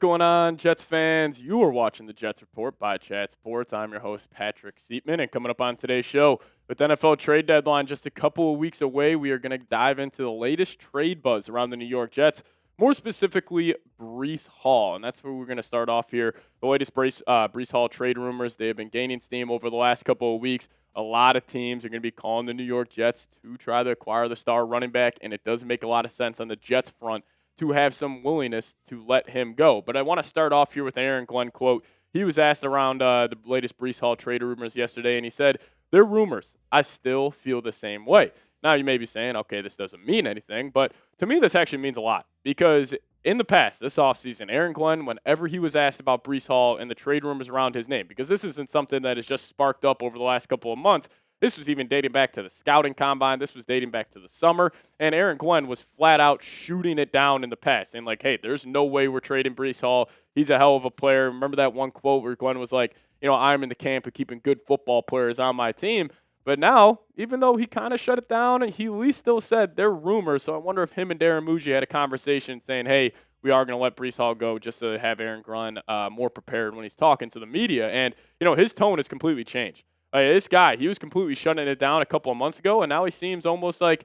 going on, Jets fans? You are watching the Jets Report by Chat Sports. I'm your host, Patrick Siepman, and coming up on today's show, with NFL trade deadline just a couple of weeks away, we are going to dive into the latest trade buzz around the New York Jets, more specifically Breece Hall, and that's where we're going to start off here. The latest Breece Hall trade rumors, they have been gaining steam over the last couple of weeks. A lot of teams are going to be calling the New York Jets to try to acquire the star running back, and it does make a lot of sense on the Jets front to have some willingness to let him go. But I want to start off here with Aaron Glenn quote. He was asked around the latest Breece Hall trade rumors yesterday, and he said, "They're rumors. I still feel the same way." Now, you may be saying, okay, this doesn't mean anything, but to me, this actually means a lot because in the past, this offseason, Aaron Glenn, whenever he was asked about Breece Hall and the trade rumors around his name, because this isn't something that has just sparked up over the last couple of months, this was even dating back to the scouting combine. This was dating back to the summer. And Aaron Glenn was flat out shooting it down in the past, saying like, hey, there's no way we're trading Breece Hall. He's a hell of a player. Remember that one quote where Glenn was like, I'm in the camp of keeping good football players on my team. But now, even though he kind of shut it down, he at least still said they're rumors. So I wonder if him and Darren Muji had a conversation saying, hey, we are going to let Breece Hall go just to have Aaron Glenn more prepared when he's talking to the media. And, his tone has completely changed. This guy, he was completely shutting it down a couple of months ago, and now he seems almost like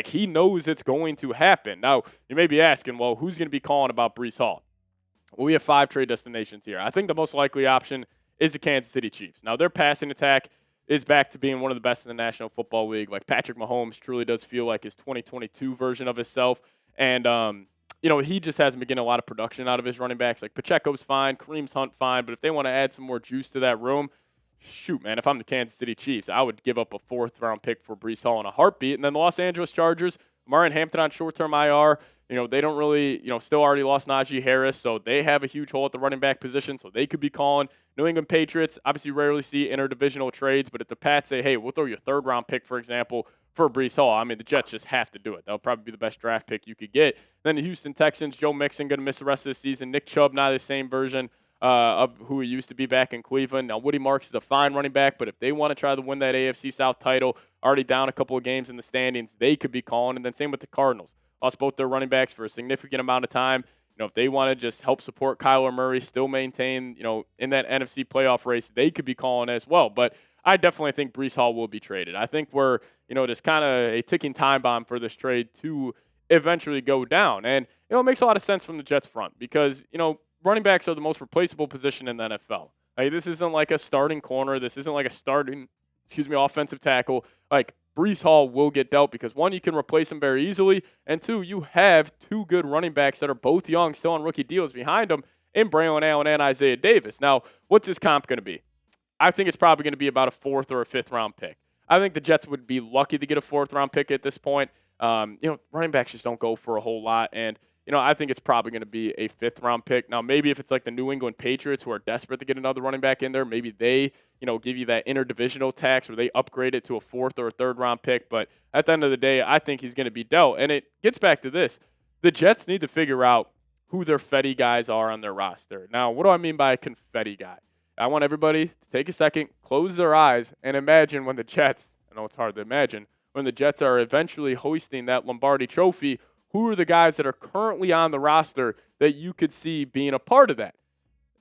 he knows it's going to happen. Now, you may be asking, well, who's going to be calling about Breece Hall? Well, we have 5 trade destinations here. I think the most likely option is the Kansas City Chiefs. Now, their passing attack is back to being one of the best in the National Football League. Like, Patrick Mahomes truly does feel like his 2022 version of himself. And, he just hasn't been getting a lot of production out of his running backs. Like, Pacheco's fine, Kareem's Hunt fine, but if they want to add some more juice to that room, shoot, man, if I'm the Kansas City Chiefs, I would give up a 4th-round pick for Breece Hall in a heartbeat. And then the Los Angeles Chargers, Amari Hampton on short-term IR. They don't really, still already lost Najee Harris, so they have a huge hole at the running back position, so they could be calling. New England Patriots obviously rarely see interdivisional trades, but if the Pats say, hey, we'll throw you a 3rd-round pick, for example, for Breece Hall, I mean, the Jets just have to do it. That'll probably be the best draft pick you could get. Then the Houston Texans, Joe Mixon going to miss the rest of the season. Nick Chubb, not the same version of who he used to be back in Cleveland. Now, Woody Marks is a fine running back, but if they want to try to win that AFC South title, already down a couple of games in the standings, they could be calling. And then same with the Cardinals. Lost both their running backs for a significant amount of time. If they want to just help support Kyler Murray, still maintain, in that NFC playoff race, they could be calling as well. But I definitely think Breece Hall will be traded. I think we're, just kind of a ticking time bomb for this trade to eventually go down. And, it makes a lot of sense from the Jets front because, running backs are the most replaceable position in the NFL. This isn't like a starting corner. This isn't like a starting, offensive tackle. Like, Breece Hall will get dealt because, 1, you can replace him very easily, and 2, you have 2 good running backs that are both young, still on rookie deals behind them, in Braylon Allen and Isaiah Davis. Now, what's his comp going to be? I think it's probably going to be about a 4th or a 5th-round pick. I think the Jets would be lucky to get a 4th-round pick at this point. Running backs just don't go for a whole lot, and I think it's probably going to be a 5th-round pick. Now, maybe if it's like the New England Patriots who are desperate to get another running back in there, maybe they, give you that interdivisional tax where they upgrade it to a 4th or a 3rd-round pick. But at the end of the day, I think he's going to be dealt. And it gets back to this. The Jets need to figure out who their Fetty guys are on their roster. Now, what do I mean by a confetti guy? I want everybody to take a second, close their eyes, and imagine when the Jets, I know it's hard to imagine, when the Jets are eventually hoisting that Lombardi trophy, who are the guys that are currently on the roster that you could see being a part of that?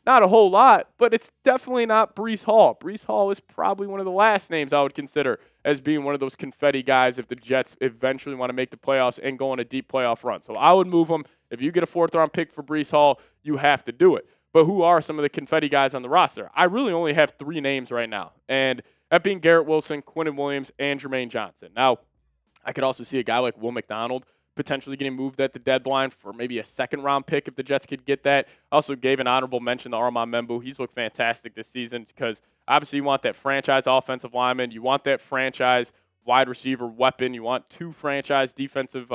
Not a whole lot, but it's definitely not Breece Hall. Breece Hall is probably one of the last names I would consider as being one of those confetti guys if the Jets eventually want to make the playoffs and go on a deep playoff run. So I would move him. If you get a 4th-round pick for Breece Hall, you have to do it. But who are some of the confetti guys on the roster? I really only have 3 names right now, and that being Garrett Wilson, Quinnen Williams, and Jermaine Johnson. Now, I could also see a guy like Will McDonald potentially getting moved at the deadline for maybe a 2nd-round pick if the Jets could get that. I also gave an honorable mention to Armand Membu. He's looked fantastic this season because obviously you want that franchise offensive lineman. You want that franchise wide receiver weapon. You want 2 franchise defensive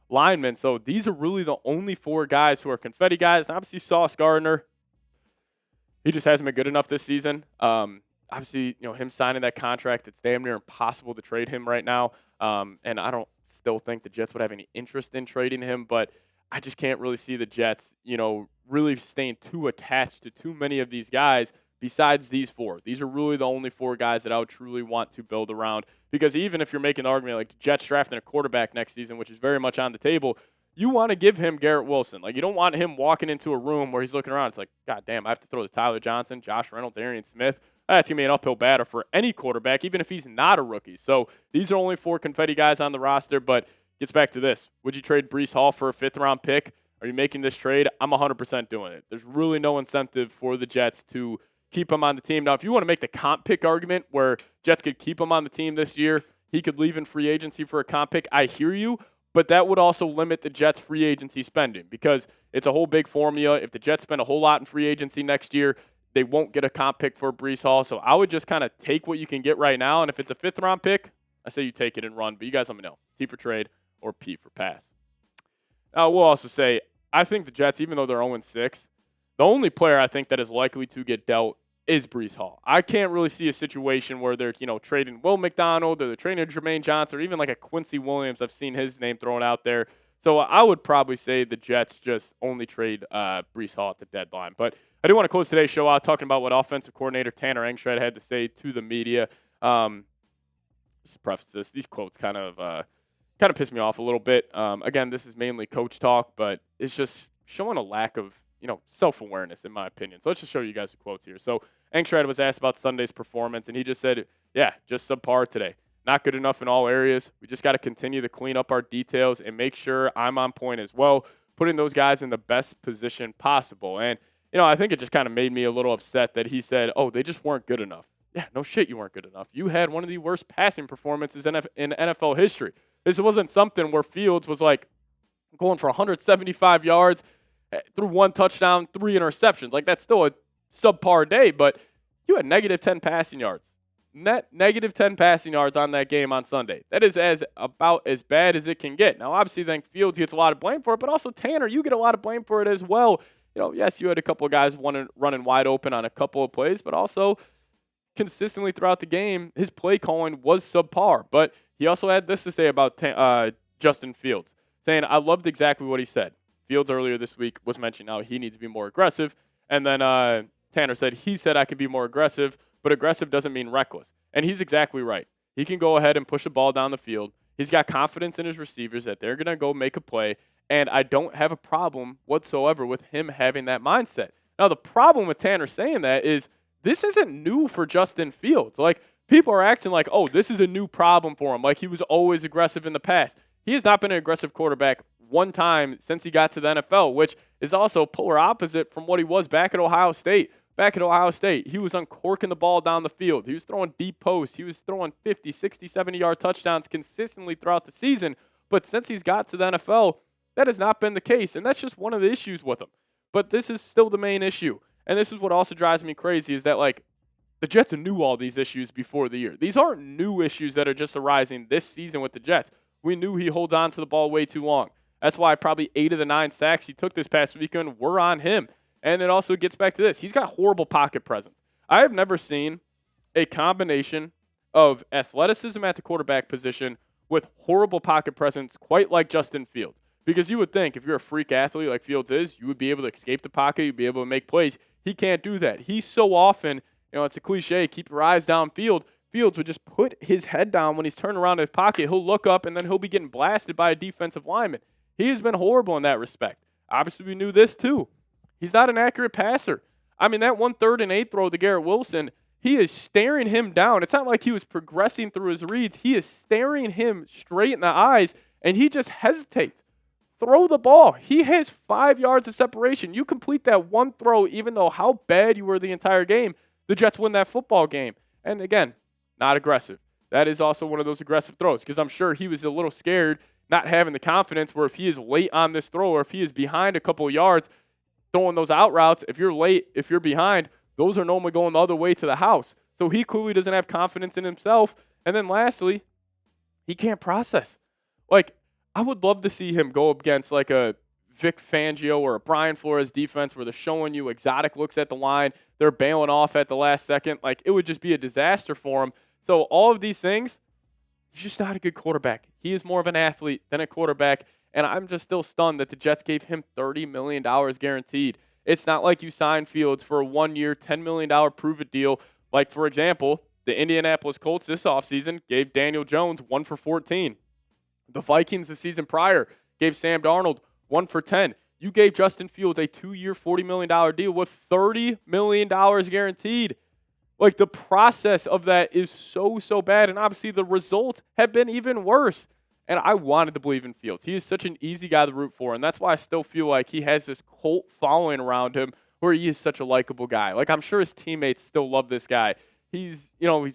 linemen. So these are really the only 4 guys who are confetti guys. And obviously Sauce Gardner, he just hasn't been good enough this season. Obviously, him signing that contract, it's damn near impossible to trade him right now. And I don't still think the Jets would have any interest in trading him, but I just can't really see the Jets, really staying too attached to too many of these guys besides these 4. These are really the only 4 guys that I would truly want to build around because even if you're making an argument like the Jets drafting a quarterback next season, which is very much on the table, you want to give him Garrett Wilson. Like, you don't want him walking into a room where he's looking around. It's like, God damn, I have to throw to Tyler Johnson, Josh Reynolds, Darian Smith. That's going to be an uphill battle for any quarterback, even if he's not a rookie. So these are only 4 confetti guys on the roster, but gets back to this. Would you trade Breece Hall for a 5th-round pick? Are you making this trade? I'm 100% doing it. There's really no incentive for the Jets to keep him on the team. Now, if you want to make the comp pick argument where Jets could keep him on the team this year, he could leave in free agency for a comp pick, I hear you, but that would also limit the Jets' free agency spending because it's a whole big formula. If the Jets spend a whole lot in free agency next year, they won't get a comp pick for Breece Hall. So I would just kind of take what you can get right now, and if it's a 5th-round pick, I say you take it and run. But you guys let me know. T for trade or P for pass. We'll also say, I think the Jets, even though they're 0-6, the only player I think that is likely to get dealt is Breece Hall. I can't really see a situation where they're, trading Will McDonald or they're trading Jermaine Johnson or even like a Quincy Williams. I've seen his name thrown out there. So I would probably say the Jets just only trade Breece Hall at the deadline. But I do want to close today's show out talking about what offensive coordinator Tanner Engstrad had to say to the media. Just to preface this, these quotes kind of pissed me off a little bit. Again, this is mainly coach talk, but it's just showing a lack of self-awareness, in my opinion. So let's just show you guys the quotes here. So Engstrad was asked about Sunday's performance, and he just said, yeah, just subpar today. Not good enough in all areas. We just got to continue to clean up our details and make sure I'm on point as well, putting those guys in the best position possible. And, I think it just kind of made me a little upset that he said, oh, they just weren't good enough. Yeah, no shit, you weren't good enough. You had one of the worst passing performances in NFL history. This wasn't something where Fields was like going for 175 yards, threw 1 touchdown, 3 interceptions. Like, that's still a subpar day, but you had -10 passing yards. Net -10 passing yards on that game on Sunday. That is about as bad as it can get. Now, obviously, I think Fields gets a lot of blame for it, but also Tanner, you get a lot of blame for it as well. Yes, you had a couple of guys running wide open on a couple of plays, but also consistently throughout the game, his play calling was subpar. But he also had this to say about Justin Fields, saying, I loved exactly what he said. Fields earlier this week was mentioning how he needs to be more aggressive. And then Tanner said, he said I could be more aggressive, but aggressive doesn't mean reckless. And he's exactly right. He can go ahead and push the ball down the field. He's got confidence in his receivers that they're going to go make a play. And I don't have a problem whatsoever with him having that mindset. Now, the problem with Tanner saying that is this isn't new for Justin Fields. Like, people are acting like, oh, this is a new problem for him. Like, he was always aggressive in the past. He has not been an aggressive quarterback one time since he got to the NFL, which is also polar opposite from what he was back at Ohio State. Back at Ohio State, he was uncorking the ball down the field. He was throwing deep posts. He was throwing 50, 60, 70-yard touchdowns consistently throughout the season. But since he's got to the NFL, that has not been the case, and that's just one of the issues with him. But this is still the main issue, and this is what also drives me crazy is that, like, the Jets knew all these issues before the year. These aren't new issues that are just arising this season with the Jets. We knew he holds on to the ball way too long. That's why probably 8 of the 9 sacks he took this past weekend were on him. And it also gets back to this. He's got horrible pocket presence. I have never seen a combination of athleticism at the quarterback position with horrible pocket presence quite like Justin Fields. Because you would think if you're a freak athlete like Fields is, you would be able to escape the pocket, you'd be able to make plays. He can't do that. He so often, it's a cliche, keep your eyes downfield. Fields would just put his head down when he's turning around in his pocket. He'll look up, and then he'll be getting blasted by a defensive lineman. He has been horrible in that respect. Obviously, we knew this too. He's not an accurate passer. I mean, that 1 3rd and 8 throw to Garrett Wilson, he is staring him down. It's not like he was progressing through his reads. He is staring him straight in the eyes, and he just hesitates. Throw the ball. He has 5 yards of separation. You complete that one throw, even though how bad you were the entire game, the Jets win that football game. And again, not aggressive. That is also one of those aggressive throws because I'm sure he was a little scared not having the confidence where if he is late on this throw or if he is behind a couple of yards throwing those out routes, if you're late, if you're behind, those are normally going the other way to the house. So he clearly doesn't have confidence in himself. And then lastly, he can't process. Like, I would love to see him go up against like a Vic Fangio or a Brian Flores defense where they're showing you exotic looks at the line. They're bailing off at the last second. Like, it would just be a disaster for him. So all of these things, he's just not a good quarterback. He is more of an athlete than a quarterback. And I'm just still stunned that the Jets gave him $30 million guaranteed. It's not like you signed Fields for a 1-year, $10 million prove-it deal. Like, for example, the Indianapolis Colts this offseason gave Daniel Jones 1 for 14. The Vikings the season prior gave Sam Darnold 1 for 10. You gave Justin Fields a 2-year, $40 million deal with $30 million guaranteed. Like, the process of that is so bad, and obviously the results have been even worse. And I wanted to believe in Fields. He is such an easy guy to root for, and that's why I still feel like he has this cult following around him where he is such a likable guy. Like, I'm sure his teammates still love this guy. He's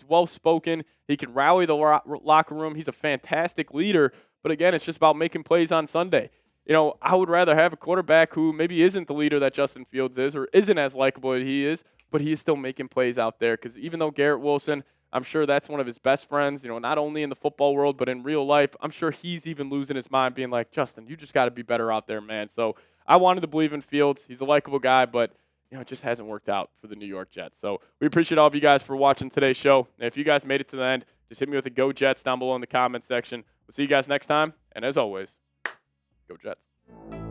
well-spoken. He can rally the locker room. He's a fantastic leader. But again, it's just about making plays on Sunday. I would rather have a quarterback who maybe isn't the leader that Justin Fields is or isn't as likable as he is, but he is still making plays out there. Because even though Garrett Wilson, I'm sure that's one of his best friends, not only in the football world, but in real life, I'm sure he's even losing his mind being like, Justin, you just got to be better out there, man. So I wanted to believe in Fields. He's a likable guy, but it just hasn't worked out for the New York Jets. So we appreciate all of you guys for watching today's show. And if you guys made it to the end, just hit me with a Go Jets down below in the comments section. We'll see you guys next time. And as always, Go Jets.